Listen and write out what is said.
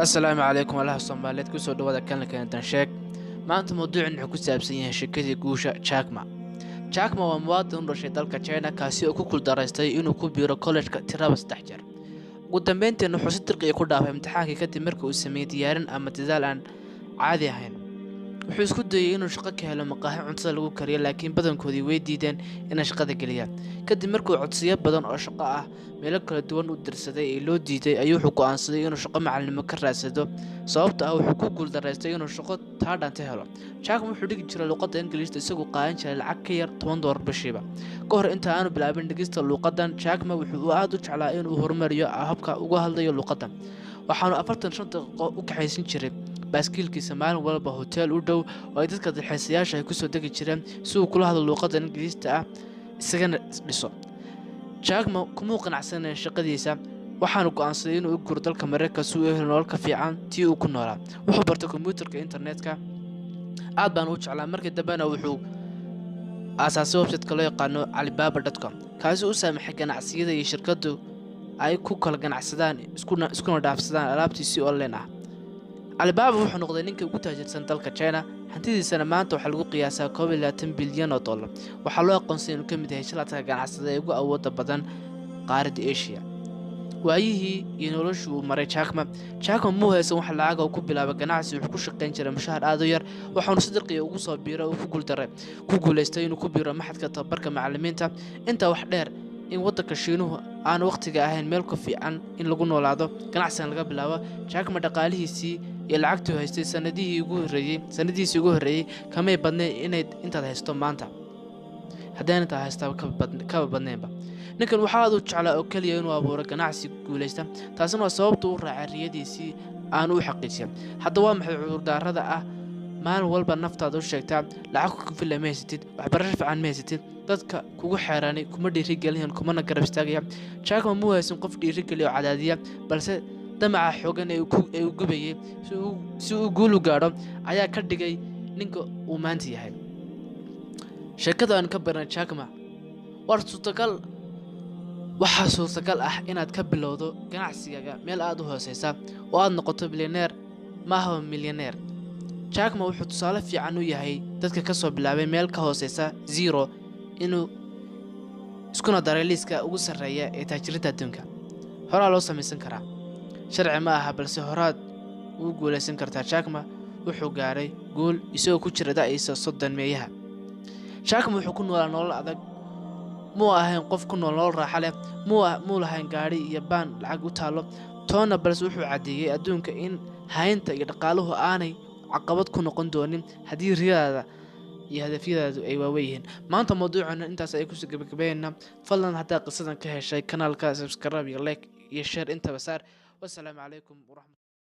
السلام عليكم ورحمة الله وبركاته. كسر دوّا كان كان شاك ما أنت موضوع إنه كسب سينها شركة جوشة تشاكما ومواطن رشيد dalka China kaasi oo ku kul daraystay inuu ku biiro college-ka tiraba 3 jeer ugu dambeyntii wuxuu si dirqi ku dhaafay imtixaankii kadib markii uu sameeyay diyaarin ama dadaal aan caadi ahayn wuxuu isku dayay inuu shaqo ka helo maqaaxi cuntada lagu kariyo laakiin badankoodii way diideen inay shaqada galiyaan kadib markii uu codsiyo badan oo shaqo ah meelo kala duwan u dirsaday ee loo diiday ayuu wuxuu go'aansaday inuu shaqo macallinimo ka raadsado sababtoo ah wuxuu ku guul daraystay inuu shaqo taadhanta helo Jack wuxuu dhigi jiray luqadda Ingiriiska isagoo qaadan jiray lacag ka yar $10 bishiiba ka hor inta aanu bilaabin dhigista luqaddan Jack wuxuu aad u jeclaa inuu horumariyo habka uga hadlayo luqaddan waxaanu 45 daqiiqo u kaxaysan jiray baaskiilkiisa maalin walba hotel u dhow oo ay dadka dalxiisayaasha ay ku soo degi jireen si uu kula hadlo luqadda Ingiriiska ah isagana dhiso Jack kuma qanacsaneen shaqadiisa waxaanu go'aansaday inuu u guuro dalka Mareykanka si uu u helo nolol ka fiican tii uu ku noolaa wuxuu bartay kombiyuutarka internetka aad baan u jeclaa markii dambena wuxuu aasaasay website-ka loo yaqaano alibaba.com kaasi uu saamaxay ganacsiyada iyo shirkadu ay ku kala ganacsadaan iskuna dhaafsadaan alaabtiisa online ah Alibaba wuxuu noqday ninka ugu taajirsan dalka China hantidiisana maanta waxa lagu qiyaasaa $20 bilyan waxa loo aqoonsaday inuu ka mid yahay shirkadaha ganacsiga ee ugu awoodda badan qaaradda Asia waayihii iyo noloshii uu maray Jack Ma haysan wax lacag ah ku bilaabay ganacsi wuxuu ku shaqayn jiray mushahar aad u yar waxaanu si dirqi ugu soo biiray oo ku guuleystay inuu ku biiro maxadka tababarka macallimiinta inta wax dheer in waddanka Shiinuhu aan waqtiga ahayn meel ku fiican in lagu noolaado ganacsigan laga bilaabo Jack dhaqaalihiisii iyo lacagtu haystay sanadiisii ugu horeeyay kamay badnay inay intaad haysto maanta haddana inta haysta ka badnayba ninkan waxa uu jeclaa oo kaliya inuu abuuro ganacsi guuleysta taasina waa sababta uu raacay riyadiisii aan u xaqiijin hadda waa maxay cudurdaarada ah maalin walba naftaada u sheegtaa lacag ku filameysatid waxbarasho fiican meysatid dadka kugu xeeraanay kuma dhiirigeliyaan kumana garab istaagaya Jack Ma haysan qof dhiirigeliyo cadaadiya balse damaca xooggan ee uu gubayay si uu guul u gaaro ayaa ka dhigay ninka uu maanta yahay shirkaddan ka baran Jack Ma waxaa suurtagal ah inaad ka bilowdo ganacsigaaga meel aad u hooseysa oo aad noqoto billionaire ma aha millionaire Jack Ma wuxuu tusaale fiican u yahay dadka ka soo bilaabay meel ka hooseysa zero inuu iskuna daray liiska ugu sarreeya ee taajirida adduunka horaa loo samaysan karaa sharci ma aha balse horaad uu guuleysan kartaa Jack Ma wuxuu gaaray guul isagoo ku jira da'diisa 30 meeyaha Jack Ma wuxuu ku noolaa nolol adag muu ahayn qof ku nool nolol raaxo leh muu lahayn gaari iyo baan lacag u taalo toona balse wuxuu cadeeyay adduunka in haynta iyo dhaqaaluhu aanay caqabad ku noqon doonin haddii riyadaada iyo hadafyadaadu ay waaweyn maanta mawduucana intaas ay ku soo gabagabeeyna fadlan hadaa qisadan ka heshay kanaalka subscribe iyo like iyo share intaba saar wassalaamu calaykum